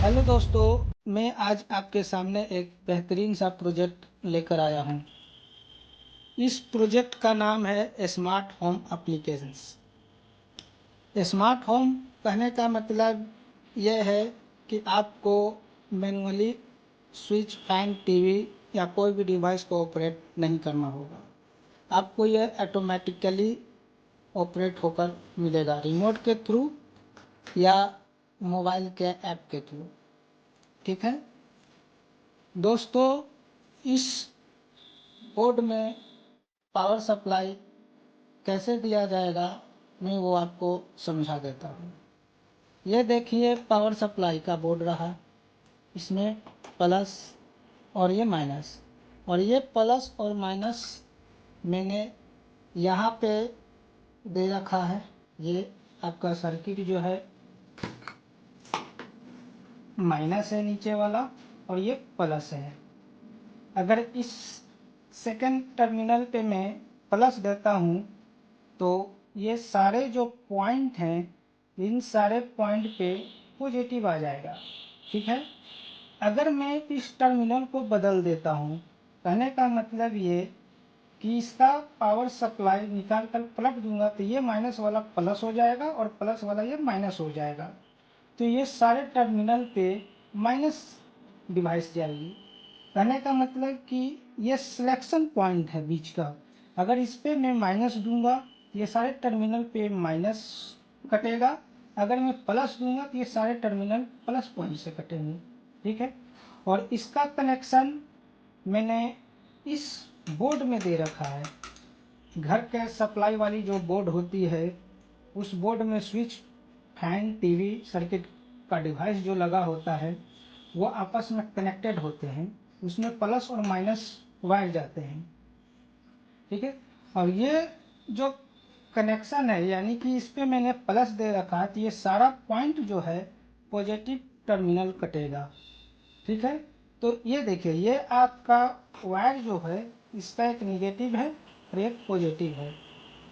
Hello दोस्तों, मैं आज आपके सामने एक बेहतरीन सा प्रोजेक्ट लेकर आया हूँ। इस प्रोजेक्ट का नाम है smart home applications. Smart home कहने का मतलब यह है कि आपको मैनुअली स्विच, फैन, टीवी या कोई भी डिवाइस को ऑपरेट नहीं करना होगा। आपको यह ऑटोमेटिकली ऑपरेट होकर मिलेगा, रिमोट के थ्रू या मोबाइल के ऐप के थ्रू। ठीक है दोस्तों, इस बोर्ड में पावर सप्लाई कैसे दिया जाएगा मैं वो आपको समझा देता हूँ। ये देखिए पावर सप्लाई का बोर्ड रहा, इसमें प्लस और ये माइनस, और ये प्लस और माइनस मैंने यहाँ पे दे रखा है। ये आपका सर्किट जो है माइनस है नीचे वाला, और ये प्लस है। अगर इस सेकंड टर्मिनल पे मैं प्लस देता हूँ तो ये सारे जो पॉइंट हैं, इन सारे पॉइंट पे पॉजिटिव आ जाएगा। ठीक है, अगर मैं इस टर्मिनल को बदल देता हूँ, कहने का मतलब ये कि इसका पावर सप्लाई निकाल कर पलट दूंगा तो ये माइनस वाला प्लस हो जाएगा और प्लस वाला ये माइनस हो जाएगा। तो ये सारे टर्मिनल पे माइनस डिवाइस जाएगी। कहने का मतलब कि ये सिलेक्शन पॉइंट है बीच का। अगर इस पे मैं माइनस दूंगा ये सारे टर्मिनल पे माइनस कटेगा, अगर मैं प्लस दूंगा तो ये सारे टर्मिनल प्लस पॉइंट से कटेंगे। ठीक है, और इसका कनेक्शन मैंने इस बोर्ड में दे रखा है। घर के सप्लाई वाली जो बोर्ड होती है, उस बोर्ड में स्विच, फैन, टीवी, सर्किट का डिवाइस जो लगा होता है वो आपस में कनेक्टेड होते हैं। उसमें प्लस और माइनस वायर जाते हैं। ठीक है, और ये जो कनेक्शन है, यानी कि इस पे मैंने प्लस दे रखा है तो ये सारा पॉइंट जो है पॉजिटिव टर्मिनल कटेगा। ठीक है, तो ये देखिए, ये आपका वायर जो है इसका एक निगेटिव है और एक पॉजिटिव है,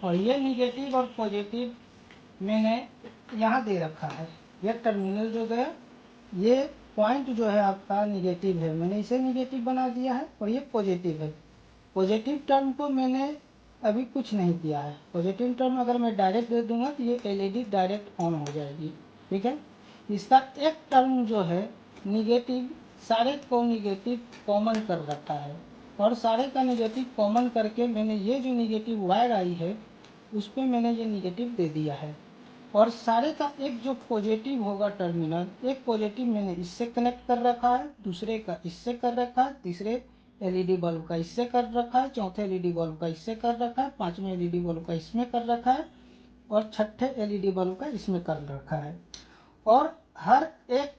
और ये निगेटिव और पॉजिटिव मैंने यहाँ दे रखा है। ये टर्मिनल जो गया, ये पॉइंट जो है आपका निगेटिव है, मैंने इसे निगेटिव बना दिया है, और ये पॉजिटिव है। पॉजिटिव टर्म को मैंने अभी कुछ नहीं किया है। पॉजिटिव टर्म अगर मैं डायरेक्ट दे दूंगा तो ये एलईडी डायरेक्ट ऑन हो जाएगी। ठीक है, इसका एक टर्म जो है निगेटिव, सारे को निगेटिव कॉमन कर रखा है, और सारे का निगेटिव कॉमन करके मैंने ये जो निगेटिव वायर आई है उस पर मैंने ये निगेटिव दे दिया है। और सारे का एक जो पॉजिटिव होगा टर्मिनल, एक पॉजिटिव मैंने इससे कनेक्ट कर रखा है, दूसरे का इससे कर रखा है, तीसरे एलईडी बल्ब का इससे कर रखा है, चौथे एलईडी बल्ब का इससे कर रखा है, पांचवें एलईडी बल्ब का इसमें कर रखा है, और छठे एलईडी बल्ब का इसमें कर रखा है। और हर एक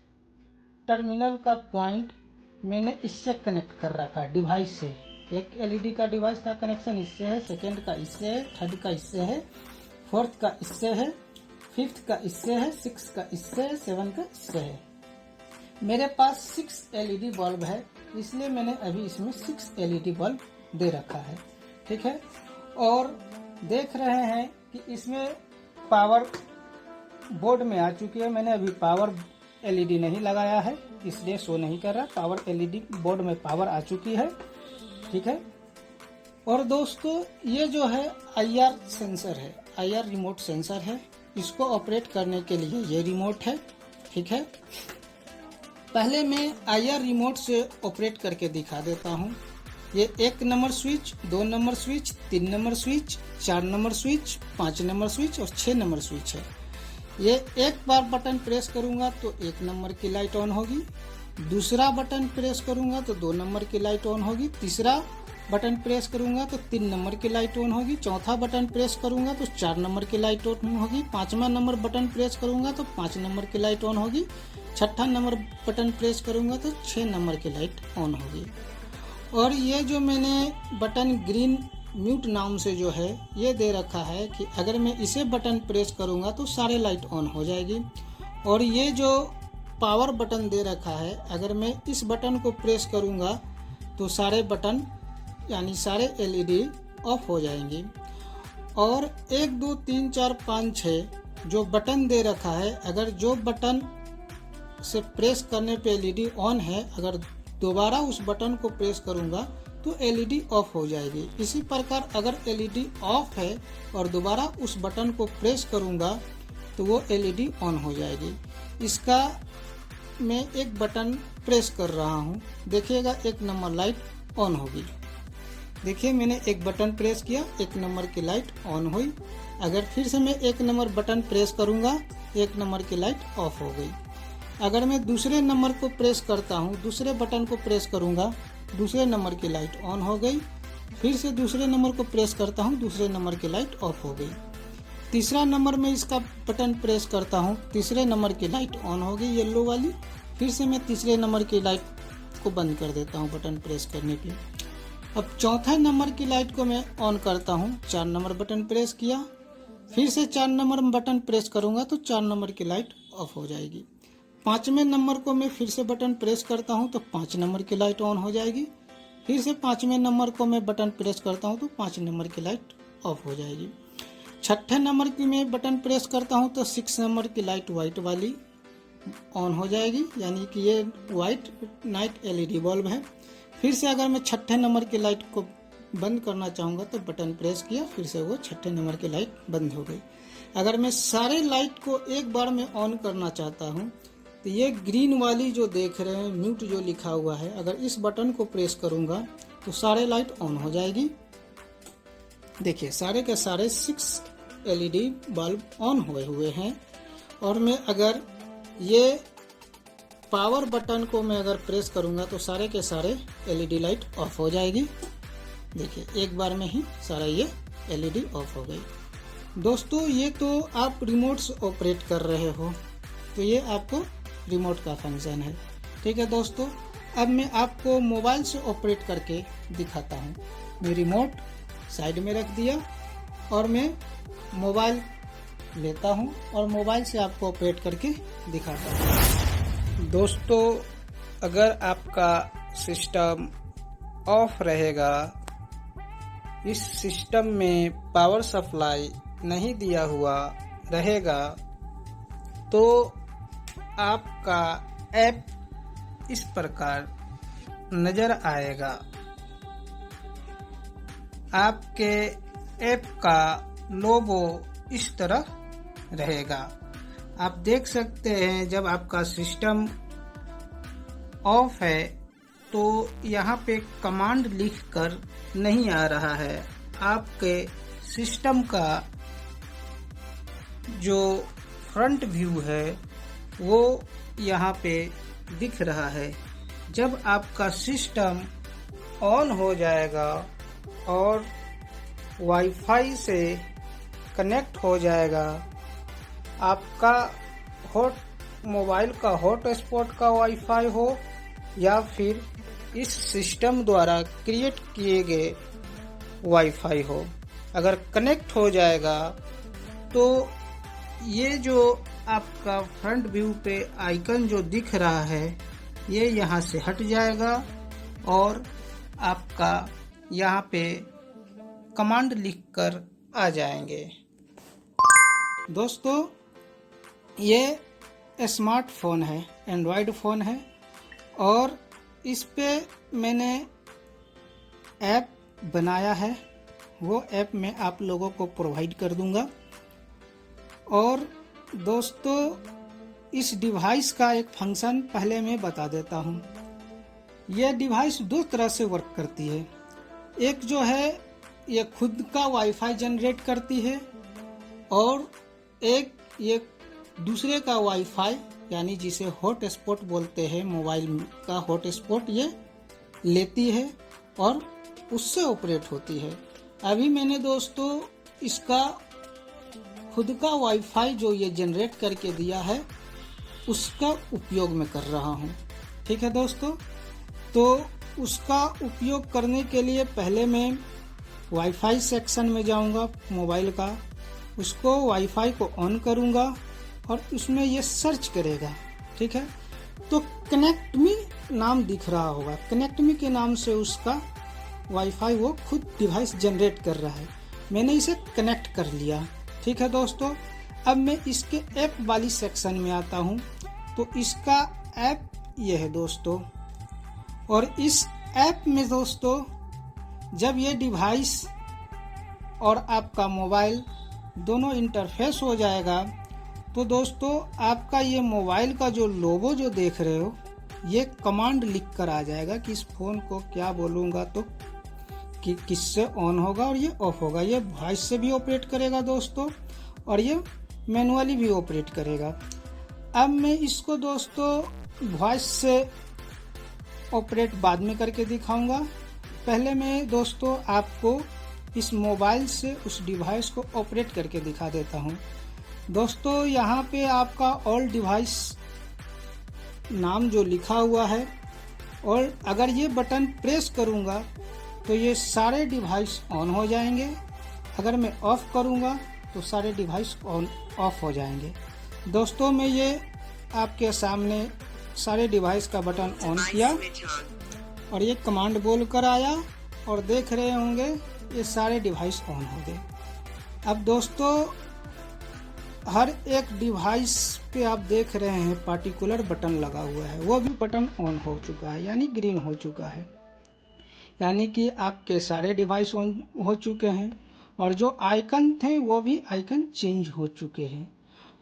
टर्मिनल का पॉइंट मैंने इससे कनेक्ट कर रखा है, डिवाइस से। एक एलईडी का डिवाइस का कनेक्शन इससे है, सेकेंड का इससे है, थर्ड का इससे है, फोर्थ का इससे है, फिफ्थ का इससे है, सिक्स का इससे है, सेवन का इससे है। मेरे पास 6 एलईडी बल्ब है, इसलिए मैंने अभी इसमें 6 एलईडी बल्ब दे रखा है। ठीक है, और देख रहे हैं कि इसमें पावर बोर्ड में आ चुकी है। मैंने अभी पावर एलईडी नहीं लगाया है, इसलिए शो नहीं कर रहा। पावर एलईडी बोर्ड में पावर आ चुकी है। ठीक है, और दोस्तों ये जो है आईआर सेंसर है, आईआर रिमोट सेंसर है। इसको ऑपरेट करने के लिए ये रिमोट है। ठीक है, पहले मैं आईआर रिमोट से ऑपरेट करके दिखा देता हूँ। ये 1 number switch, 2 number switch, 3 number switch, 4 number switch, 5 number switch और 6 नंबर स्विच है। ये एक बार बटन प्रेस करूंगा तो 1 नंबर की लाइट ऑन होगी, दूसरा बटन प्रेस करूंगा तो 2 नंबर की लाइट ऑन होगी, तीसरा बटन प्रेस करूंगा तो 3 नंबर की लाइट ऑन होगी, चौथा बटन प्रेस करूंगा तो 4 नंबर की लाइट ऑन होगी, पांचवा नंबर बटन प्रेस करूंगा तो 5 नंबर की लाइट ऑन होगी, छठा नंबर बटन प्रेस करूंगा तो 6 नंबर की लाइट ऑन होगी। और ये जो मैंने बटन ग्रीन म्यूट नाम से जो है ये दे रखा है कि अगर मैं इसे बटन प्रेस करूंगा तो सारे लाइट ऑन हो जाएगी। और ये जो पावर बटन दे रखा है, अगर मैं इस बटन को प्रेस करूंगा तो सारे बटन यानी सारे एलईडी ऑफ हो जाएंगी। और 1 2 3 4 5 6 जो बटन दे रखा है, अगर जो बटन से प्रेस करने पे एलईडी ऑन है, अगर दोबारा उस बटन को प्रेस करूंगा तो एलईडी ऑफ हो जाएगी। इसी प्रकार अगर एलईडी ऑफ है और दोबारा उस बटन को प्रेस करूंगा तो वो एलईडी ऑन हो जाएगी। इसका मैं एक बटन प्रेस कर रहा हूँ, देखिएगा 1 नंबर लाइट ऑन होगी। देखिए मैंने एक बटन प्रेस किया, 1 नंबर की लाइट ऑन हुई। अगर फिर से मैं 1 नंबर बटन प्रेस करूंगा 1 नंबर की लाइट ऑफ हो गई। अगर मैं दूसरे नंबर को प्रेस करता हूँ, दूसरे बटन को प्रेस करूंगा, दूसरे नंबर की लाइट ऑन हो गई। फिर से दूसरे नंबर को प्रेस करता हूँ, दूसरे नंबर की लाइट ऑफ हो गई। तीसरा नंबर में इसका बटन प्रेस करता हूँ, तीसरे नंबर की लाइट ऑन हो गई येलो वाली। फिर से मैं तीसरे नंबर की लाइट को बंद कर देता हूँ बटन प्रेस करने पे। अब चौथे नंबर की लाइट को मैं ऑन करता हूँ, 4 नंबर बटन प्रेस किया, फिर से 4 नंबर बटन प्रेस करूंगा तो 4 नंबर की लाइट ऑफ हो जाएगी। 5वें नंबर को मैं फिर से बटन प्रेस करता हूँ तो 5 नंबर की लाइट ऑन हो जाएगी। फिर से 5वें नंबर को मैं बटन प्रेस करता हूँ तो 5 नंबर की लाइट ऑफ हो जाएगी। 6ठे नंबर की मैं बटन प्रेस करता हूँ तो 6 नंबर की लाइट वाइट वाली ऑन हो जाएगी, यानी कि ये वाइट नाइट एलईडी बल्ब है। फिर से अगर मैं 6ठे नंबर की लाइट को बंद करना चाहूँगा तो बटन प्रेस किया, फिर से वो 6ठे नंबर की लाइट बंद हो गई। अगर मैं सारे लाइट को एक बार में ऑन करना चाहता हूँ तो ये ग्रीन वाली जो देख रहे हैं म्यूट जो लिखा हुआ है, अगर इस बटन को प्रेस करूँगा तो सारे लाइट ऑन हो जाएगी। देखिए सारे के सारे 6 एलईडी बल्ब ऑन हुए हैं। और मैं अगर ये पावर बटन को मैं अगर प्रेस करूंगा तो सारे के सारे एलईडी लाइट ऑफ हो जाएगी। देखिए एक बार में ही सारा ये एलईडी ऑफ हो गई। दोस्तों ये तो आप रिमोट से ऑपरेट कर रहे हो तो ये आपको रिमोट का फंक्शन है। ठीक है दोस्तों, अब मैं आपको मोबाइल से ऑपरेट करके दिखाता हूँ। मैं रिमोट साइड में रख दिया और मैं मोबाइल लेता हूँ और मोबाइल से आपको ऑपरेट करके दिखाता हूँ। दोस्तों अगर आपका सिस्टम ऑफ रहेगा, इस सिस्टम में पावर सप्लाई नहीं दिया हुआ रहेगा, तो आपका ऐप इस प्रकार नजर आएगा। आपके ऐप का लोगो इस तरह रहेगा। आप देख सकते हैं जब आपका सिस्टम ऑफ है तो यहाँ पे कमांड लिखकर नहीं आ रहा है। आपके सिस्टम का जो फ्रंट व्यू है वो यहाँ पे दिख रहा है। जब आपका सिस्टम ऑन हो जाएगा और वाईफाई से कनेक्ट हो जाएगा, आपका मोबाइल का हॉटस्पॉट का वाईफाई हो या फिर इस सिस्टम द्वारा क्रिएट किए गए वाईफाई हो, अगर कनेक्ट हो जाएगा तो ये जो आपका फ्रंट व्यू पे आइकन जो दिख रहा है ये यहाँ से हट जाएगा और आपका यहाँ पे कमांड लिखकर आ जाएंगे। दोस्तों ये स्मार्टफोन है, एंड्रॉयड फ़ोन है और इस पे मैंने ऐप बनाया है। वो ऐप मैं आप लोगों को प्रोवाइड कर दूंगा। और दोस्तों इस डिवाइस का एक फंक्शन पहले मैं बता देता हूँ। यह डिवाइस 2 तरह से वर्क करती है। एक जो है ये खुद का वाईफाई जनरेट करती है और एक ये दूसरे का वाईफाई यानी जिसे हॉटस्पॉट बोलते हैं, मोबाइल का हॉटस्पॉट ये लेती है और उससे ऑपरेट होती है। अभी मैंने दोस्तों इसका खुद का वाईफाई जो ये जनरेट करके दिया है उसका उपयोग में कर रहा हूँ। ठीक है दोस्तों, तो उसका उपयोग करने के लिए पहले मैं वाईफाई सेक्शन में जाऊंगा मोबाइल का, उसको वाईफाई को ऑन करूंगा और उसमें ये सर्च करेगा। ठीक है, तो कनेक्ट मी नाम दिख रहा होगा, कनेक्ट मी के नाम से उसका वाईफाई वो खुद डिवाइस जनरेट कर रहा है। मैंने इसे कनेक्ट कर लिया। ठीक है दोस्तों, अब मैं इसके ऐप वाली सेक्शन में आता हूँ। तो इसका ऐप ये है दोस्तों। और इस ऐप में दोस्तों जब ये डिवाइस और आपका मोबाइल दोनों इंटरफेस हो जाएगा तो दोस्तों आपका ये मोबाइल का जो लोगो जो देख रहे हो ये कमांड लिख कर आ जाएगा कि इस फ़ोन को क्या बोलूँगा तो कि किससे ऑन होगा और ये ऑफ होगा। ये वॉइस से भी ऑपरेट करेगा दोस्तों और ये मैनुअली भी ऑपरेट करेगा। अब मैं इसको दोस्तों वॉइस से ऑपरेट बाद में करके दिखाऊंगा। पहले मैं दोस्तों आपको इस मोबाइल से उस डिवाइस को ऑपरेट करके दिखा देता हूं। दोस्तों यहाँ पे आपका ऑल डिवाइस नाम जो लिखा हुआ है और अगर ये बटन प्रेस करूँगा तो ये सारे डिवाइस ऑन हो जाएंगे। अगर मैं ऑफ करूँगा तो सारे डिवाइस ऑन ऑफ हो जाएंगे। दोस्तों मैं ये आपके सामने सारे डिवाइस का बटन ऑन किया और ये कमांड बोल कर आया और देख रहे होंगे ये सारे डिवाइस ऑन हो गए। अब दोस्तों हर एक डिवाइस पे आप देख रहे हैं पार्टिकुलर बटन लगा हुआ है, वो भी बटन ऑन हो चुका है यानी ग्रीन हो चुका है, यानी कि आपके सारे डिवाइस ऑन हो चुके हैं और जो आइकन थे वो भी आइकन चेंज हो चुके हैं।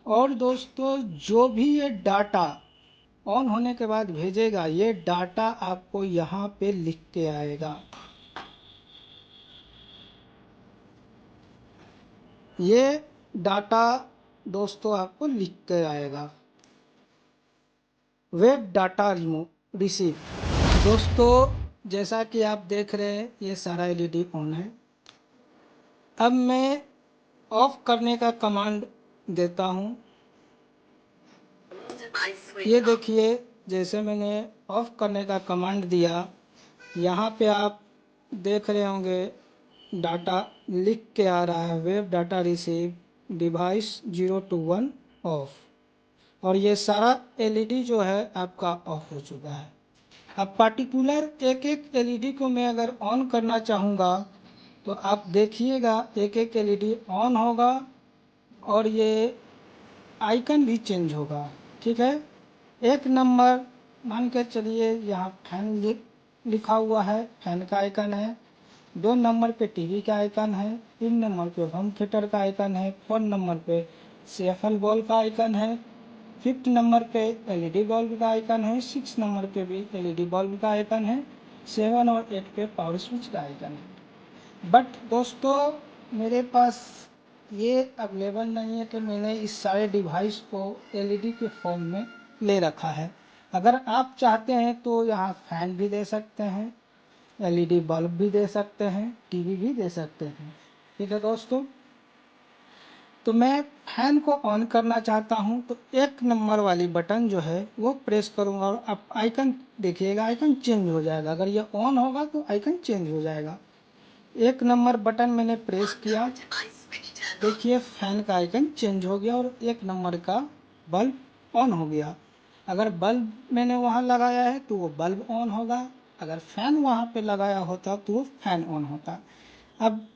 और दोस्तों जो भी ये डाटा ऑन होने के बाद भेजेगा ये डाटा आपको यहाँ पे लिख के आएगा। ये डाटा दोस्तों आपको लिख के आएगा, वेब डाटा रिसीव। दोस्तों जैसा कि आप देख रहे हैं ये सारा एलईडी ऑन है। अब मैं ऑफ करने का कमांड देता हूं। ये देखिए जैसे मैंने ऑफ करने का कमांड दिया यहाँ पे आप देख रहे होंगे डाटा लिख के आ रहा है web data receive device 0 to 1 of और ये सारा एलईडी जो है आपका ऑफ हो चुका है। अब पार्टिकुलर एक एक एलईडी को मैं अगर ऑन करना चाहूँगा तो आप देखिएगा एक एक एलईडी ऑन होगा और ये आइकन भी चेंज होगा। ठीक है, एक नंबर मान के चलिए यहाँ फैन लिखा हुआ है, फैन का आइकन है। 2 नंबर पे टीवी का आइकन है, 3 नंबर पे होम थिएटर का आइकन है, 4 नंबर पे CFL बॉल का आइकन है, 5th नंबर पे एलईडी बल्ब का आइकन है, 6 नंबर पे भी एलईडी बल्ब का आइकन है, 7 और 8 पे पावर स्विच का आइकन है। बट दोस्तों मेरे पास ये अवेलेबल नहीं है कि मैंने इस सारे डिवाइस को एलईडी के फॉर्म में ले रखा है। अगर आप चाहते हैं तो यहाँ फैन भी दे सकते हैं, एलईडी बल्ब भी दे सकते हैं, टीवी भी दे सकते हैं। ठीक है दोस्तों, तो मैं फैन को ऑन करना चाहता हूं तो 1 नंबर वाली बटन जो है वो प्रेस करूंगा और अब आइकन देखिएगा आइकन चेंज हो जाएगा। अगर ये ऑन होगा तो आइकन चेंज हो जाएगा। 1 नंबर बटन मैंने प्रेस किया, देखिए फैन का आइकन चेंज हो गया और 1 नंबर का बल्ब ऑन हो गया। अगर बल्ब मैंने वहाँ लगाया है तो वो बल्ब ऑन होगा, अगर फैन वहाँ पे लगाया होता तो वो फैन ऑन होता। अब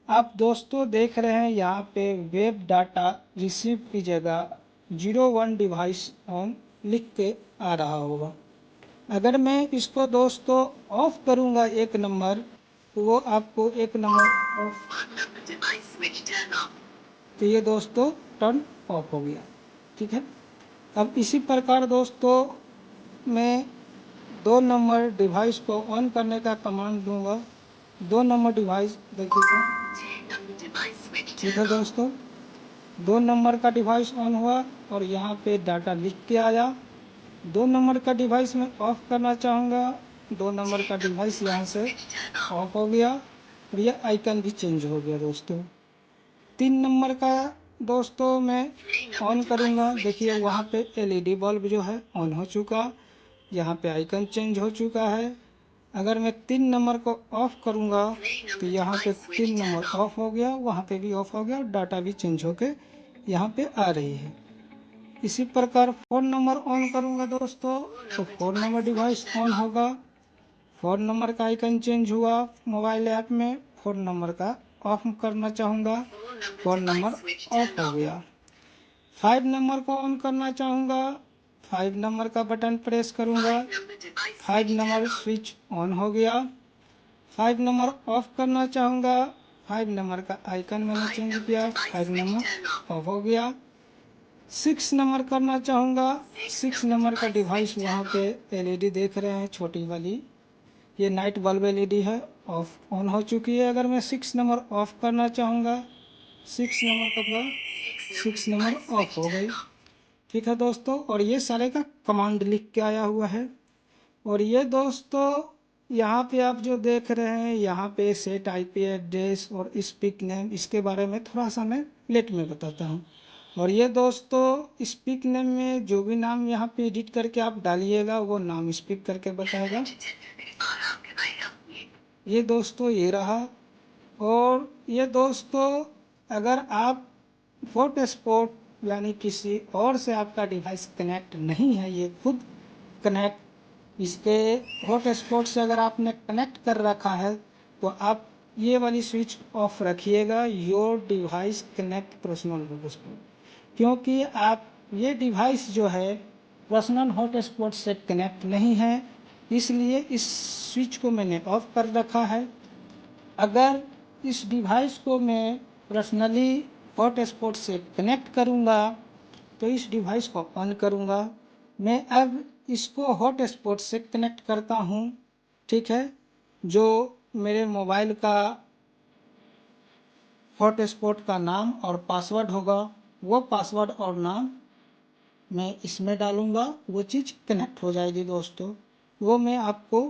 आप दोस्तों देख रहे हैं यहाँ पे वेब डाटा रिसीव की जगह 01 डिवाइस ऑन लिख के आ रहा होगा। अगर मैं इसको दोस्तों ऑफ करूँगा 1 नंबर तो वो आपको 1 नंबर ऑफ, तो ये दोस्तों टर्न ऑफ हो गया। ठीक है, अब इसी प्रकार दोस्तों मैं 2 नंबर डिवाइस को ऑन करने का कमांड दूंगा। 2 नंबर डिवाइस देखिए, ठीक है दोस्तों 2 नंबर का डिवाइस ऑन हुआ और यहाँ पे डाटा लिख के आया। 2 नंबर का डिवाइस मैं ऑफ करना चाहूँगा, 2 नंबर का डिवाइस यहाँ से ऑफ हो गया और ये आइकन भी चेंज हो गया दोस्तों। 3 नंबर का दोस्तों मैं ऑन करूँगा, देखिए वहाँ पे एलईडी बल्ब जो है ऑन हो चुका, यहाँ पे आइकन चेंज हो चुका है। अगर मैं 3 नंबर को ऑफ करूँगा तो यहाँ पे 3 नंबर ऑफ हो गया, वहाँ पे भी ऑफ हो गया और डाटा भी चेंज होके यहाँ पे आ रही है। इसी प्रकार 4 नंबर ऑन करूँगा दोस्तों तो 4 नंबर डिवाइस ऑन होगा, 4 नंबर का आइकन चेंज हुआ मोबाइल ऐप में। 4 नंबर का ऑफ करना चाहूँगा, 4 नंबर ऑफ हो गया। 5 नंबर को ऑन करना चाहूँगा, 5 नंबर का बटन प्रेस करूँगा, 5 नंबर स्विच ऑन हो गया। 5 नंबर ऑफ करना चाहूँगा, 5 नंबर का आइकन मैंने चेंज किया, 5 नंबर ऑफ हो गया। 6 नंबर करना चाहूँगा, 6 नंबर का डिवाइस वहाँ पे एलईडी देख रहे हैं छोटी वाली, ये नाइट बल्ब एलईडी है, ऑफ ऑन हो चुकी है। अगर मैं 6 नंबर ऑफ करना चाहूँगा, 6 नंबर का 6 नंबर ऑफ हो गई। ठीक है दोस्तों, और ये सारे का कमांड लिख के आया हुआ है। और ये दोस्तों यहाँ पे आप जो देख रहे हैं, यहाँ पे सेट आईपी एड्रेस और स्पीक नेम, इसके बारे में थोड़ा सा मैं लेट में बताता हूँ। और ये दोस्तों स्पीक नेम में जो भी नाम यहाँ पे एडिट करके आप डालिएगा वो नाम स्पीक करके बताएगा। ये दोस्तों ये रहा। और ये दोस्तों अगर आप हॉटस्पॉट यानी किसी और से आपका डिवाइस कनेक्ट नहीं है, ये खुद कनेक्ट, इसके हॉटस्पॉट से अगर आपने कनेक्ट कर रखा है तो आप ये वाली स्विच ऑफ रखिएगा, your device connect personal hotspot, क्योंकि आप ये डिवाइस जो है पर्सनल हॉटस्पॉट से कनेक्ट नहीं है, इसलिए इस स्विच को मैंने ऑफ कर रखा है। अगर इस डिवाइस को मैं पर्सनली हॉटस्पॉट से कनेक्ट करूंगा तो इस डिवाइस को ऑन करूंगा। मैं अब इसको हॉटस्पॉट से कनेक्ट करता हूं, ठीक है। जो मेरे मोबाइल का हॉटस्पॉट का नाम और पासवर्ड होगा, वो पासवर्ड और नाम मैं इसमें डालूंगा, वो चीज़ कनेक्ट हो जाएगी दोस्तों। वो मैं आपको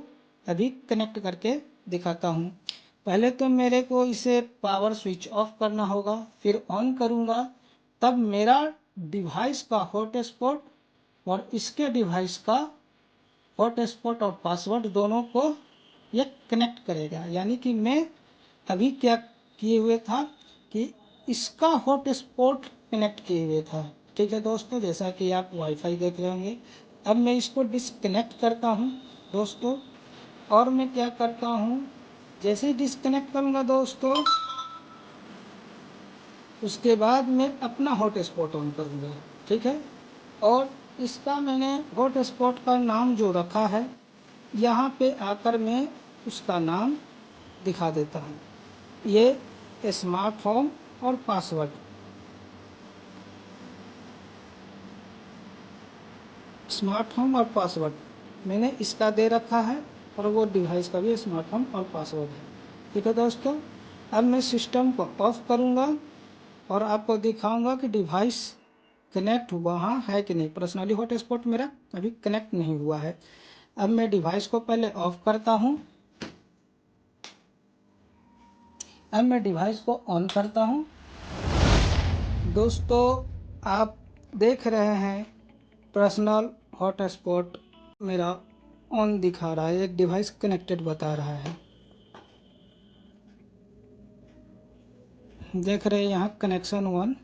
अभी कनेक्ट करके दिखाता हूँ। पहले तो मेरे को इसे पावर स्विच ऑफ करना होगा, फिर ऑन करूँगा, तब मेरा डिवाइस का हॉटस्पॉट और इसके डिवाइस का हॉटस्पॉट और पासवर्ड दोनों को ये कनेक्ट करेगा। यानी कि मैं अभी क्या किए हुए था कि इसका हॉटस्पॉट कनेक्ट किए हुए था, ठीक है दोस्तों, जैसा कि आप वाईफाई देख रहे होंगे। अब मैं इसको डिस्कनेक्ट करता हूँ दोस्तों, और मैं क्या करता हूँ, जैसे ही डिस्कनेक्ट करूँगा दोस्तों, उसके बाद मैं अपना हॉटस्पॉट ऑन करूँगा, ठीक है। और इसका मैंने हॉटस्पॉट का नाम जो रखा है, यहाँ पे आकर मैं उसका नाम दिखा देता हूँ, ये स्मार्ट होम और पासवर्ड, स्मार्ट होम और पासवर्ड मैंने इसका दे रखा है, और वो डिवाइस का भी स्मार्ट होम और पासवर्ड है, ठीक है दोस्तों। अब मैं सिस्टम को ऑफ करूँगा और आपको दिखाऊंगा कि डिवाइस कनेक्ट हुआ है कि नहीं। पर्सनली हॉटस्पॉट मेरा अभी कनेक्ट नहीं हुआ है। अब मैं डिवाइस को पहले ऑफ करता हूँ, अब मैं डिवाइस को ऑन करता हूँ। दोस्तों आप देख रहे हैं पर्सनल हॉटस्पॉट मेरा ऑन दिखा रहा है, एक डिवाइस कनेक्टेड बता रहा है, देख रहे हैं यहाँ कनेक्शन 1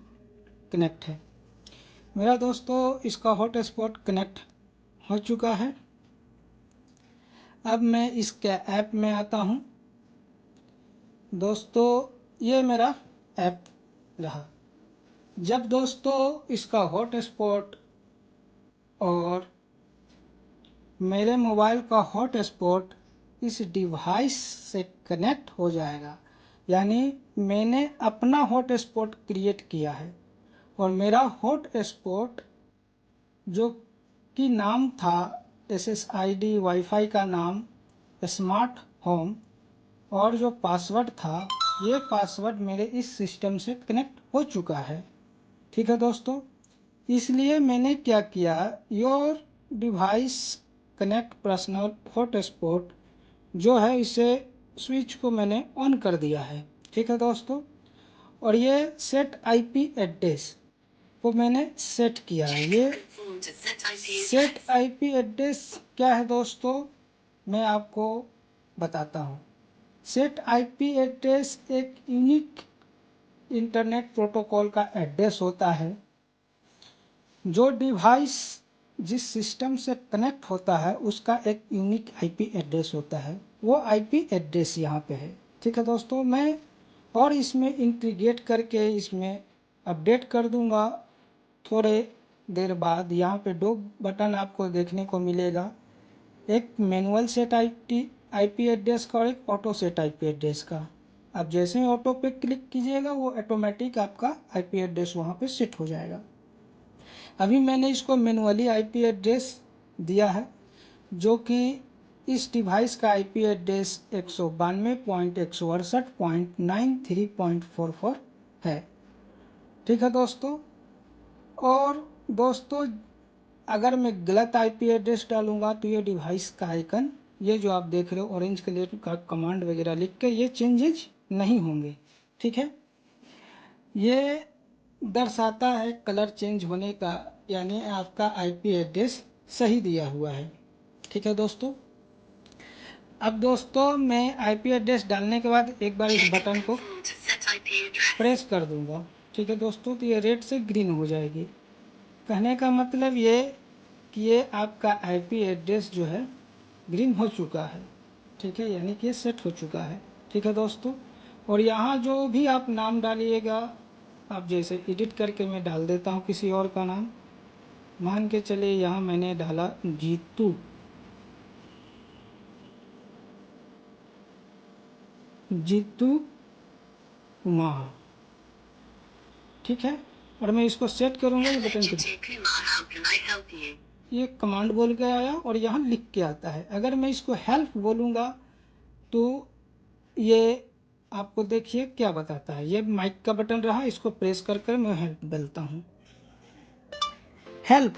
कनेक्ट है मेरा। दोस्तों इसका हॉटस्पॉट कनेक्ट हो चुका है। अब मैं इसके ऐप में आता हूँ दोस्तों, ये मेरा ऐप रहा। जब दोस्तों इसका हॉटस्पॉट और मेरे मोबाइल का हॉटस्पॉट इस डिवाइस से कनेक्ट हो जाएगा, यानी मैंने अपना हॉटस्पॉट क्रिएट किया है और मेरा हॉटस्पॉट जो कि नाम था SSID वाईफाई का नाम स्मार्ट होम, और जो पासवर्ड था, ये पासवर्ड मेरे इस सिस्टम से कनेक्ट हो चुका है, ठीक है दोस्तों। इसलिए मैंने क्या किया, your device connect personal hotspot जो है, इसे स्विच को मैंने ऑन कर दिया है, ठीक है दोस्तों। और ये सेट आईपी एड्रेस को मैंने सेट किया है। ये सेट आईपी एड्रेस क्या है दोस्तों, मैं आपको बताता हूँ। सेट आईपी एड्रेस एक यूनिक इंटरनेट प्रोटोकॉल का एड्रेस होता है। जो डिवाइस जिस सिस्टम से कनेक्ट होता है उसका एक यूनिक आईपी एड्रेस होता है, वो आईपी एड्रेस यहाँ पे है, ठीक है दोस्तों। मैं और इसमें इंटीग्रेट करके इसमें अपडेट कर दूंगा थोड़े देर बाद यहाँ पे दो बटन आपको देखने को मिलेगा, एक मैनुअल सेट आईपी एड्रेस का और एक ऑटो सेट आईपी एड्रेस का। आप जैसे ही ऑटो पे क्लिक कीजिएगा वो ऑटोमेटिक आपका आईपी एड्रेस वहाँ पे सेट हो जाएगा। अभी मैंने इसको मैनुअली आईपी एड्रेस दिया है जो कि इस डिवाइस का आईपी एड्रेस 192.168.93.44 है। ठीक है दोस्तों। और दोस्तों अगर मैं गलत आईपी एड्रेस डालूंगा तो ये डिवाइस का आइकन, ये जो आप देख रहे हो ऑरेंज कलर का कमांड वगैरह लिख के, ये चेंजेज नहीं होंगे। ठीक है, ये दर्शाता है कलर चेंज होने का, यानी आपका आईपी एड्रेस सही दिया हुआ है। ठीक है दोस्तों। अब दोस्तों मैं आईपी एड्रेस डालने के बाद एक बार इस बटन को प्रेस कर दूंगा। ठीक है दोस्तों, तो ये रेड से ग्रीन हो जाएगी। कहने का मतलब ये कि ये आपका आईपी एड्रेस जो है ग्रीन हो चुका है। ठीक है, यानी कि ये सेट हो चुका है। ठीक है दोस्तों। और यहाँ जो भी आप नाम डालिएगा, आप जैसे एडिट करके मैं डाल देता हूँ किसी और का नाम, मान के चलिए यहाँ मैंने डाला जीतू। कुमार। ठीक है, और मैं इसको सेट करूँगा, ये बटन पे ये कमांड बोल के आया और यहाँ लिख के आता है। अगर मैं इसको हेल्प बोलूँगा तो ये आपको देखिए क्या बताता है। ये माइक का बटन रहा, इसको प्रेस कर कर मैं हेल्प बोलता हूँ। Help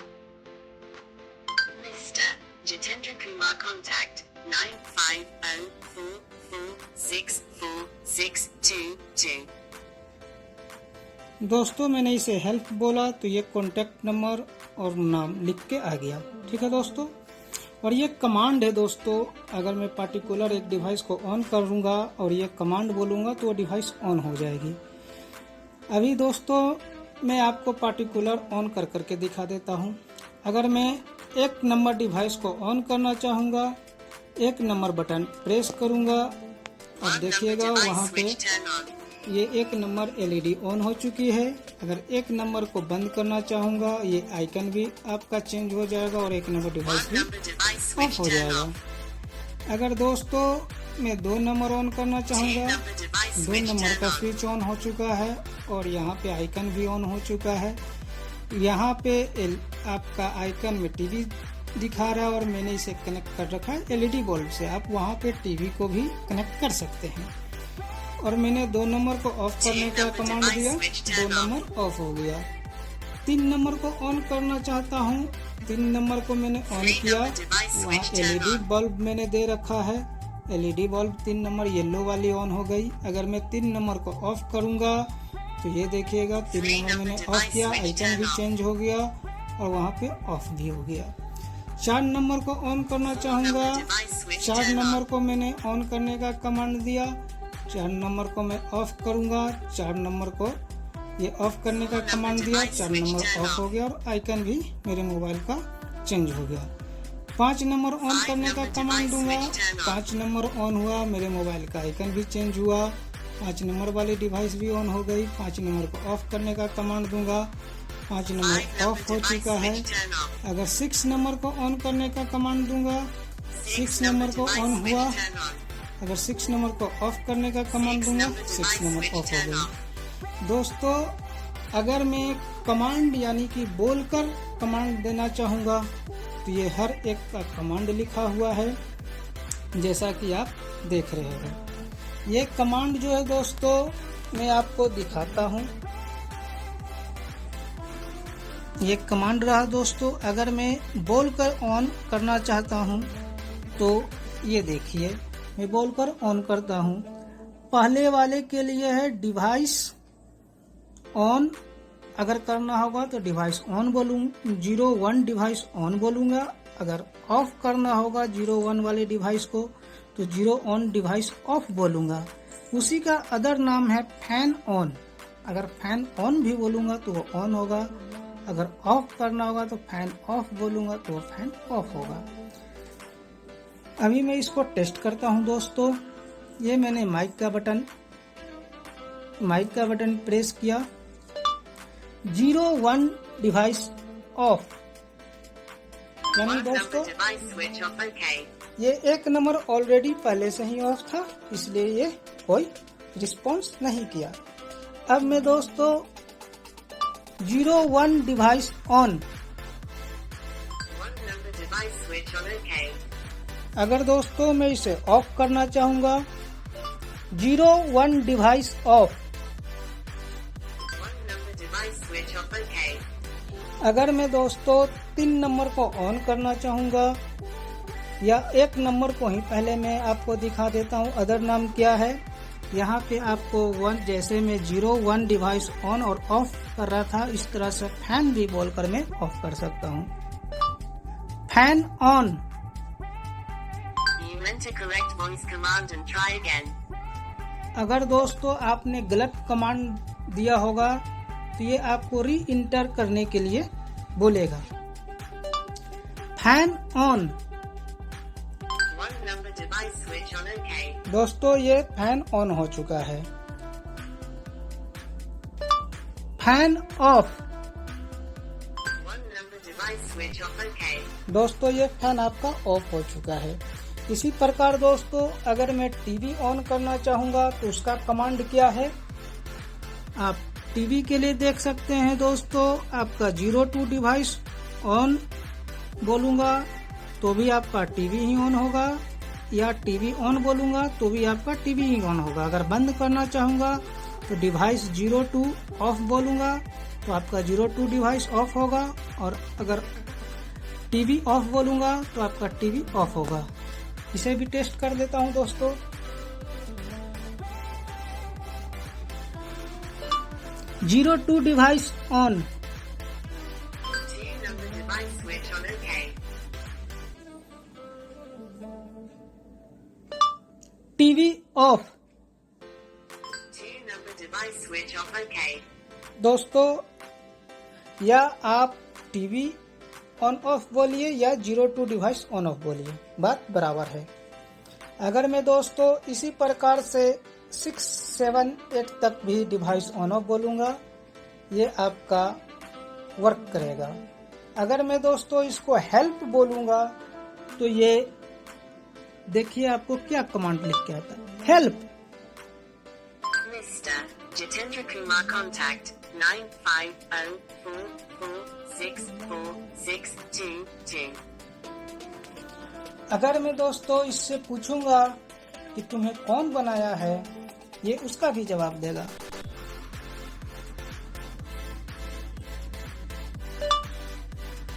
Jitendra Kumar contact 9504464622। दोस्तों मैंने इसे हेल्प बोला तो ये कॉन्टैक्ट नंबर और नाम लिख के आ गया। ठीक है दोस्तों। और ये कमांड है दोस्तों, अगर मैं पार्टिकुलर एक डिवाइस को ऑन करूँगा और ये कमांड बोलूँगा तो वो डिवाइस ऑन हो जाएगी। अभी दोस्तों मैं आपको पार्टिकुलर ऑन कर करके दिखा देता हूँ। अगर मैं एक नंबर डिवाइस को ऑन करना चाहूँगा, एक नंबर बटन प्रेस करूँगा, अब देखिएगा वहाँ पे ये एक नंबर एलईडी ऑन हो चुकी है। अगर एक नंबर को बंद करना चाहूँगा, ये आइकन भी आपका चेंज हो जाएगा और एक नंबर डिवाइस भी ऑफ हो जाएगा। अगर दोस्तों मैं दो नंबर ऑन करना चाहूँगा, दो नंबर का स्विच ऑन हो चुका है और यहाँ पे आइकन भी ऑन हो चुका है। यहाँ पे आपका आइकन में टीवी दिखा रहा है और मैंने इसे कनेक्ट कर रखा है एलईडी बल्ब से। आप वहाँ पे टीवी को भी कनेक्ट कर सकते हैं। और मैंने दो नंबर को ऑफ करने का कमांड दिया, दो नंबर ऑफ हो गया। तीन नंबर को ऑन करना चाहता हूँ, तीन नंबर को मैंने ऑन किया, वहाँ एलईडी बल्ब मैंने दे रखा है, एलईडी बल्ब तीन नंबर येलो वाली ऑन हो गई। अगर मैं तीन नंबर को ऑफ करूँगा तो ये देखिएगा तीन नंबर मैंने ऑफ किया, आइकन भी चेंज हो गया और वहाँ पे ऑफ भी हो गया। चार नंबर को ऑन करना चाहूँगा, चार नंबर को मैंने ऑन करने का कमांड दिया, चार नंबर को मैं ऑफ करूँगा, चार नंबर को ये ऑफ करने का कमांड दिया, चार नंबर ऑफ हो गया और आइकन भी मेरे मोबाइल का चेंज हो गया। पाँच नंबर ऑन करने का कमांड दूंगा, पाँच नंबर ऑन हुआ, मेरे मोबाइल का आइकन भी चेंज हुआ, पाँच नंबर वाली डिवाइस भी ऑन हो गई। पाँच नंबर को ऑफ करने का कमांड दूंगा, पाँच नंबर ऑफ हो चुका है। अगर सिक्स नंबर को ऑन करने का कमांड दूंगा, सिक्स नंबर को ऑन हुआ, अगर सिक्स नंबर को ऑफ करने का कमांड दूंगा, सिक्स नंबर ऑफ हो गई। दोस्तों अगर मैं कमांड यानी कि बोलकर कमांड देना चाहूँगा तो ये हर एक का कमांड लिखा हुआ है जैसा कि आप देख रहे हैं। ये कमांड जो है दोस्तों मैं आपको दिखाता हूँ। ये कमांड रहा दोस्तों, अगर मैं बोलकर ऑन करना चाहता हूँ तो ये देखिए मैं बोलकर ऑन करता हूँ। पहले वाले के लिए है डिवाइस ऑन, अगर करना होगा तो डिवाइस ऑन बोलूँगा, 01 डिवाइस ऑन बोलूँगा। अगर ऑफ करना होगा 01 वाले डिवाइस को तो 01 डिवाइस ऑफ बोलूँगा। उसी का अदर नाम है फैन ऑन, अगर फैन ऑन भी बोलूँगा तो वो ऑन होगा, अगर ऑफ करना होगा तो फैन ऑफ बोलूँगा तो वो फैन ऑफ होगा। अभी मैं इसको टेस्ट करता हूँ दोस्तों। ये मैंने माइक का बटन प्रेस किया, 01 डिवाइस ऑफ, यानी One number दोस्तों device switch off. Okay. ये एक नंबर ऑलरेडी पहले से ही ऑफ था, इसलिए ये कोई रिस्पॉन्स नहीं किया। अब मैं दोस्तों 01 device on, One number device switch on. Okay. अगर दोस्तों मैं इसे ऑफ करना चाहूंगा 01 device of, One number device switch off. Okay. अगर मैं दोस्तों 3 नंबर को ऑन करना चाहूंगा या एक नंबर को ही पहले मैं आपको दिखा देता हूं अदर नाम क्या है। यहाँ पे आपको 1 जैसे मैं 01 डिवाइस ऑन और ऑफ कर रहा था, इस तरह से फैन भी बोलकर मैं ऑफ कर सकता हूँ। Fan on, You meant a correct voice command and try again. अगर दोस्तों आपने गलत कमांड दिया होगा तो ये आपको री इंटर करने के लिए बोलेगा। Fan on, One number device switch on. Okay. दोस्तों ये फैन ऑन हो चुका है। Fan of, One number device switch off. Okay. दोस्तों ये फैन आपका ऑफ हो चुका है। इसी प्रकार दोस्तों अगर मैं टीवी ऑन करना चाहूंगा तो उसका कमांड क्या है, आप टीवी के लिए देख सकते हैं दोस्तों, आपका 02 डिवाइस ऑन बोलूंगा तो भी आपका टीवी ही ऑन होगा, या टीवी ऑन बोलूंगा तो भी आपका टीवी ही ऑन होगा। अगर बंद करना चाहूंगा तो डिवाइस 02 ऑफ बोलूंगा तो आपका 02 डिवाइस ऑफ होगा, और अगर टीवी ऑफ बोलूंगा तो आपका टीवी ऑफ होगा। इसे भी टेस्ट कर देता हूं दोस्तों। 02 device on, 2 number device switch on. Okay. TV off, 2 number device switch off. Okay. दोस्तों या आप टीवी ऑन ऑफ बोलिए या 02 डिवाइस ऑन ऑफ बोलिए, बात बराबर है। अगर मैं दोस्तों इसी प्रकार से 6, 7, 8 तक भी डिवाइस ऑन ऑफ बोलूंगा, ये आपका वर्क करेगा। अगर मैं दोस्तों इसको हेल्प बोलूंगा तो ये देखिए आपको क्या कमांड लिख के आता है, help. Mr. Jitendra Kumar contact 9504464622. अगर मैं दोस्तों इससे पूछूंगा कि तुम्हें कौन बनाया है, ये उसका भी जवाब देगा।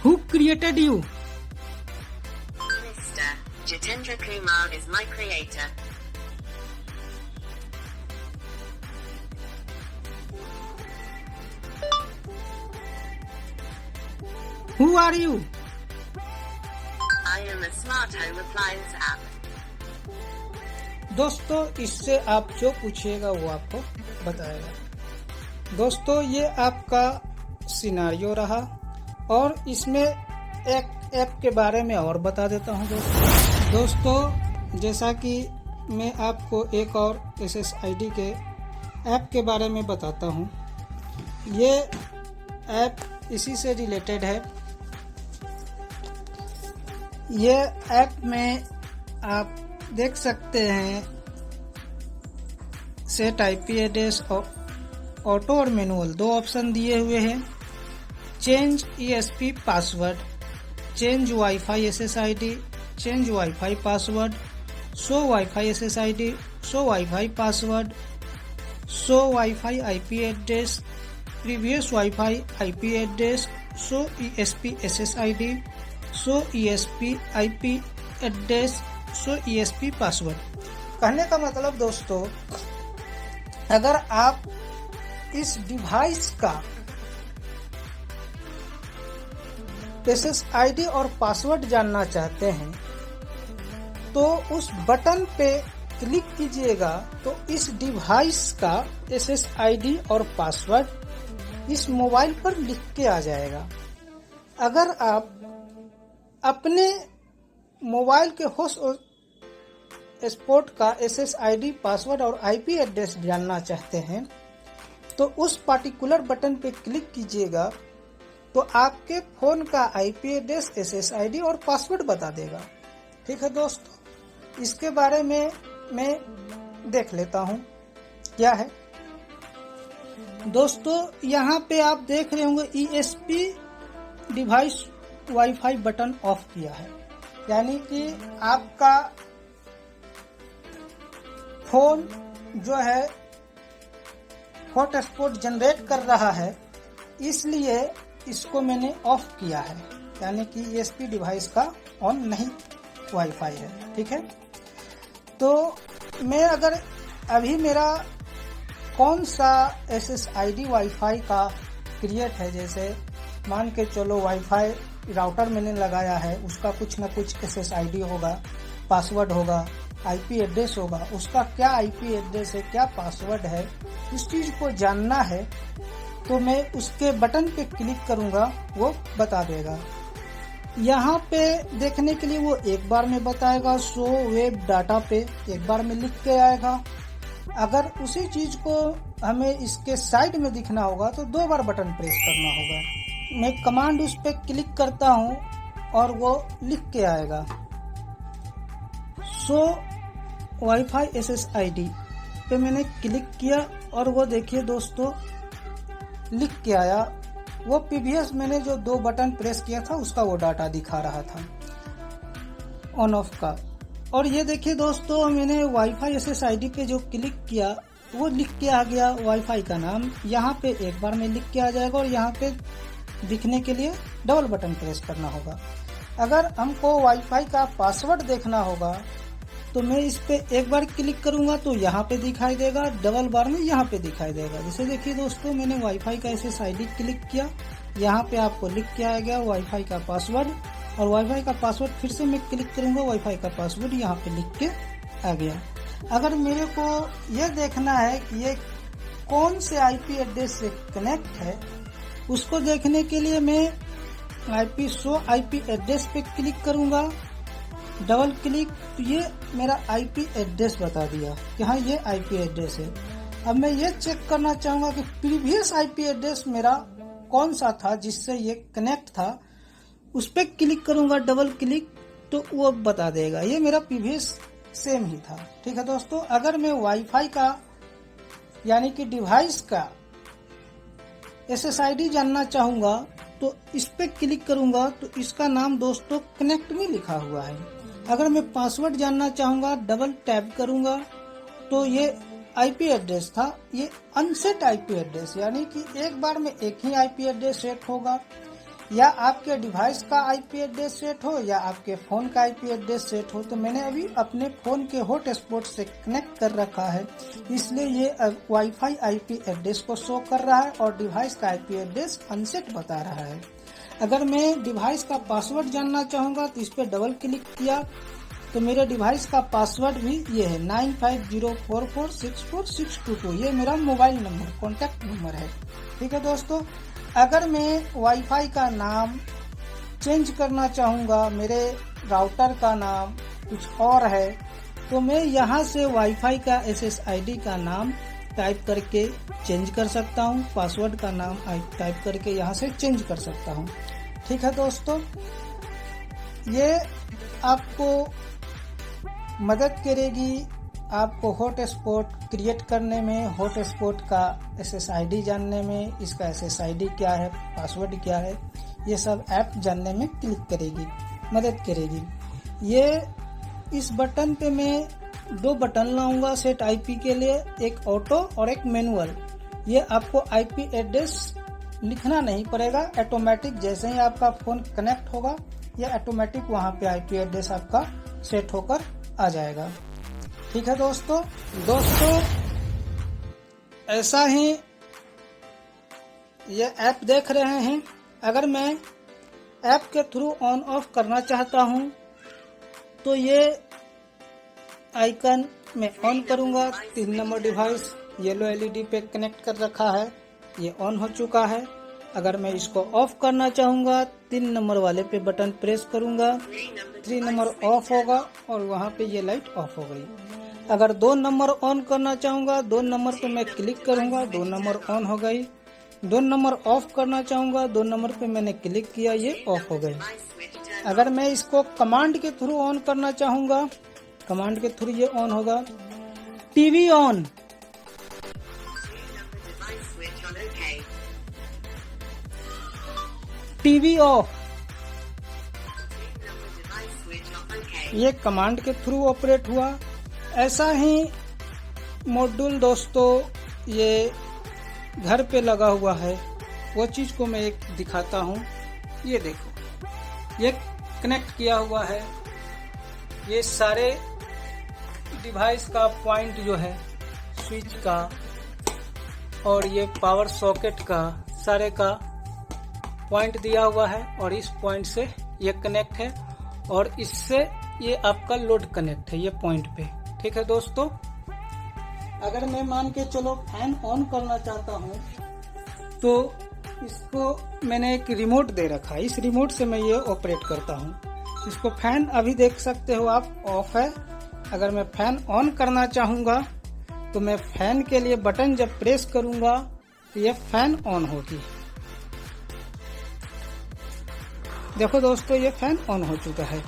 Who created you? Mr. Jitendra Kumar is my creator. Who are you? I am a smart home appliance app. दोस्तों इससे आप जो पूछिएगा वो आपको बताएगा। दोस्तों ये आपका सिनारियो रहा, और इसमें एक ऐप के बारे में और बता देता हूँ दोस्तों। जैसा कि मैं आपको एक और SSID के ऐप के बारे में बताता हूँ। ये ऐप इसी से रिलेटेड है। ये ऐप में आप देख सकते हैं सेट IP एड्रेस और ऑटो और मैनुअल, 2 ऑप्शन दिए हुए हैं। Change ESP password, change wifi SSID, change wifi password, show wifi SSID, show wifi password, show wifi IP address, previous wifi IP address, show ESP SSID, show ESP IP address, show ESP password. कहने का मतलब दोस्तों, अगर आप इस device का SSID और password जानना चाहते हैं तो उस बटन पे क्लिक कीजिएगा तो इस डिवाइस का SSID और पासवर्ड इस मोबाइल पर लिख के आ जाएगा। अगर आप अपने मोबाइल के होस्ट स्पॉट का SSID पासवर्ड और IP एड्रेस जानना चाहते हैं तो उस पार्टिकुलर बटन पे क्लिक कीजिएगा तो आपके फ़ोन का IP एड्रेस, SSID और पासवर्ड बता देगा। ठीक है दोस्तों, इसके बारे में मैं देख लेता हूँ क्या है। दोस्तों यहाँ पे आप देख रहे होंगे ESP device wifi button of किया है, यानी कि आपका फोन जो है हॉटस्पॉट जनरेट कर रहा है, इसलिए इसको मैंने ऑफ किया है, यानी कि ESP डिवाइस का ऑन नहीं वाईफाई है। ठीक है, तो मैं अगर अभी मेरा कौन सा SSID वाईफाई का क्रिएट है, जैसे मान के चलो वाईफाई राउटर मैंने लगाया है, उसका कुछ न कुछ SSID होगा, पासवर्ड होगा, IP एड्रेस होगा, उसका क्या IP एड्रेस है, क्या पासवर्ड है, इस चीज को जानना है तो मैं उसके बटन पे क्लिक करूंगा, वो बता देगा। यहाँ पे देखने के लिए वो एक बार में बताएगा, शो वेब डाटा पे एक बार में लिख के आएगा। अगर उसी चीज को हमें इसके साइड में दिखना होगा तो 2 बार बटन प्रेस करना होगा। मैं कमांड उस पे क्लिक करता हूँ और वो लिख के आएगा शो वाईफाई SSID पे मैंने क्लिक किया और वो देखिए दोस्तों लिख के आया। वो प्रीवियस मैंने जो 2 बटन प्रेस किया था उसका वो डाटा दिखा रहा था ऑन ऑफ का। और ये देखिए दोस्तों मैंने वाईफाई SSID पे जो क्लिक किया वो लिख के आ गया वाईफाई का नाम, यहाँ पे एक बार में लिख के आ जाएगा और यहाँ पे दिखने के लिए डबल बटन प्रेस करना होगा। अगर हमको वाईफाई का पासवर्ड देखना होगा तो मैं इस पे एक बार क्लिक करूंगा तो यहाँ पे दिखाई देगा, डबल बार में यहाँ पे दिखाई देगा। जैसे देखिए दोस्तों मैंने वाईफाई का SSID क्लिक किया, यहाँ पे आपको लिख के आ गया वाईफाई का पासवर्ड, और वाईफाई का पासवर्ड फिर से मैं क्लिक करूंगा, वाईफाई का पासवर्ड यहाँ पे लिख के आ गया। अगर मेरे को ये देखना है कि ये कौन से IP एड्रेस से कनेक्ट है, उसको देखने के लिए मैं शो IP एड्रेस पे क्लिक करूंगा, डबल क्लिक, तो ये मेरा IP एड्रेस बता दिया कि हाँ ये IP एड्रेस है। अब मैं ये चेक करना चाहूंगा कि प्रीवियस IP एड्रेस मेरा कौन सा था जिससे ये कनेक्ट था, उस पर क्लिक करूंगा डबल क्लिक तो वो बता देगा ये मेरा प्रीवियस सेम ही था। ठीक है दोस्तों, अगर मैं वाईफाई का यानी कि डिवाइस का SSID जानना चाहूंगा तो इस पे क्लिक करूंगा तो इसका नाम दोस्तों कनेक्ट में लिखा हुआ है। अगर मैं पासवर्ड जानना चाहूंगा डबल टैप करूंगा तो ये IP एड्रेस था, ये अनसेट IP एड्रेस, यानी कि एक बार में एक ही IP एड्रेस सेट होगा, या आपके डिवाइस का IP एड्रेस सेट हो या आपके फोन का IP एड्रेस सेट हो। तो मैंने अभी अपने फोन के हॉटस्पॉट से कनेक्ट कर रखा है, इसलिए ये वाईफाई IP एड्रेस को शो कर रहा है और डिवाइस का IP एड्रेस अनसेट बता रहा है। अगर मैं डिवाइस का पासवर्ड जानना चाहूंगा तो इस पे डबल क्लिक किया तो मेरे डिवाइस का पासवर्ड भी ये है 9504464622, ये मेरा मोबाइल नंबर, कॉन्टैक्ट नंबर है। ठीक है दोस्तों, अगर मैं वाईफाई का नाम चेंज करना चाहूँगा, मेरे राउटर का नाम कुछ और है, तो मैं यहाँ से वाईफाई का SSID का नाम टाइप करके चेंज कर सकता हूँ, पासवर्ड का नाम टाइप करके यहाँ से चेंज कर सकता हूँ। ठीक है दोस्तों, ये आपको मदद करेगी आपको हॉटस्पॉट क्रिएट करने में, हॉटस्पॉट का SSID जानने में, इसका SSID क्या है, पासवर्ड क्या है, ये सब ऐप जानने में क्लिक करेगी, मदद करेगी। ये इस बटन पे मैं 2 बटन लाऊंगा सेट IP के लिए, एक ऑटो और एक मैनुअल। ये आपको IP एड्रेस लिखना नहीं पड़ेगा, ऑटोमेटिक जैसे ही आपका फोन कनेक्ट होगा ये ऑटोमेटिक वहाँ पे IP एड्रेस आपका सेट होकर आ जाएगा। ठीक है दोस्तों, ऐसा ही ये ऐप देख रहे हैं। अगर मैं ऐप के थ्रू ऑन ऑफ करना चाहता हूं तो ये आइकन मैं ऑन करूंगा, 3 नंबर डिवाइस येलो LED पे कनेक्ट कर रखा है, ये ऑन हो चुका है। अगर मैं इसको ऑफ करना चाहूंगा 3 नंबर वाले पे बटन प्रेस करूंगा, 3 नंबर ऑफ होगा और वहाँ पे ये लाइट ऑफ हो गई। अगर 2 नंबर ऑन करना चाहूंगा, 2 नंबर पे मैं क्लिक करूंगा, 2 नंबर ऑन हो गई। 2 नंबर ऑफ करना चाहूँगा, 2 नंबर पे मैंने क्लिक किया, ये ऑफ हो गए। Device switch turned अगर मैं इसको कमांड के थ्रू ऑन करना चाहूँगा, कमांड के थ्रू ये ऑन होगा। TV on, 2 number device switch on OK. TV off, 3 number device switch on OK. ये कमांड के थ्रू ऑपरेट हुआ। ऐसा ही मॉड्यूल दोस्तों ये घर पे लगा हुआ है, वो चीज को मैं एक दिखाता हूँ। ये देखो, ये कनेक्ट किया हुआ है, ये सारे डिवाइस का पॉइंट जो है स्विच का और ये पावर सॉकेट का सारे का पॉइंट दिया हुआ है और इस पॉइंट से ये कनेक्ट है और इससे ये आपका लोड कनेक्ट है ये पॉइंट पे। ठीक है दोस्तों, अगर मैं मान के चलो फैन ऑन करना चाहता हूँ तो इसको मैंने एक रिमोट दे रखा है, इस रिमोट से मैं ये ऑपरेट करता हूँ। इसको फैन अभी देख सकते हो आप ऑफ है। अगर मैं फैन ऑन करना चाहूँगा तो मैं फैन के लिए बटन जब प्रेस करूँगा तो ये फैन ऑन होगी। देखो दोस्तों, ये फैन ऑन हो चुका है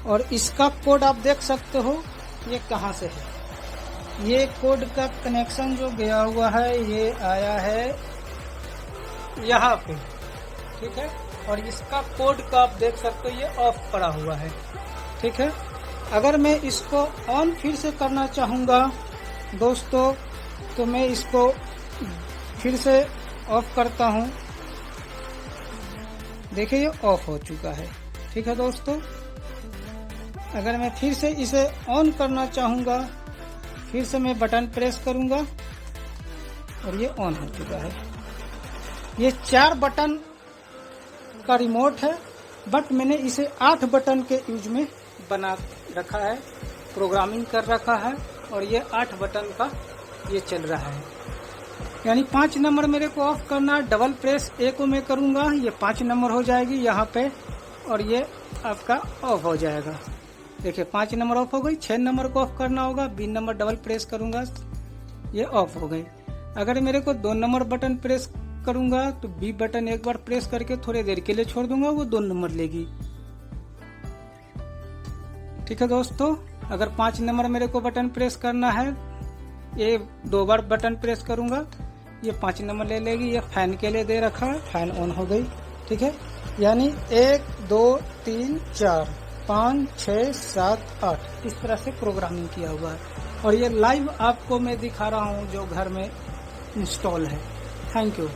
और इसका कोड आप देख सकते हो ये कहाँ से है। ये कोड का कनेक्शन जो गया हुआ है ये आया है यहाँ पे, ठीक है। और इसका कोड का आप देख सकते हो ये ऑफ पड़ा हुआ है, ठीक है। अगर मैं इसको ऑन फिर से करना चाहूँगा दोस्तों तो मैं इसको फिर से ऑफ करता हूँ। देखिए ये ऑफ हो चुका है, ठीक है दोस्तों। अगर मैं फिर से इसे ऑन करना चाहूँगा फिर से मैं बटन प्रेस करूँगा और ये ऑन हो चुका है। ये 4 बटन का रिमोट है बट मैंने इसे 8 बटन के यूज में बना रखा है, प्रोग्रामिंग कर रखा है और ये 8 बटन का ये चल रहा है। यानी 5 नंबर मेरे को ऑफ करना, डबल प्रेस ए को मैं करूँगा ये 5 नंबर हो जाएगी यहाँ पे और ये आपका ऑफ हो जाएगा। देखिए 5 नंबर ऑफ हो गई। 6 नंबर को ऑफ करना होगा, बी नंबर डबल प्रेस करूंगा ये ऑफ हो गई। अगर मेरे को 2 नंबर बटन प्रेस करूंगा तो बी बटन एक बार प्रेस करके थोड़ी देर के लिए छोड़ दूंगा, वो 2 नंबर लेगी। ठीक है दोस्तों, अगर 5 नंबर मेरे को बटन प्रेस करना है ये 2 बार बटन प्रेस करूंगा ये 5 नंबर ले लेगी। ये फैन के लिए दे रखा है, फैन ऑन हो गई। ठीक है, यानी 1 2 3 4 5 6 7 8 इस तरह से प्रोग्रामिंग किया हुआ है और ये लाइव आपको मैं दिखा रहा हूँ जो घर में इंस्टॉल है। Thank you.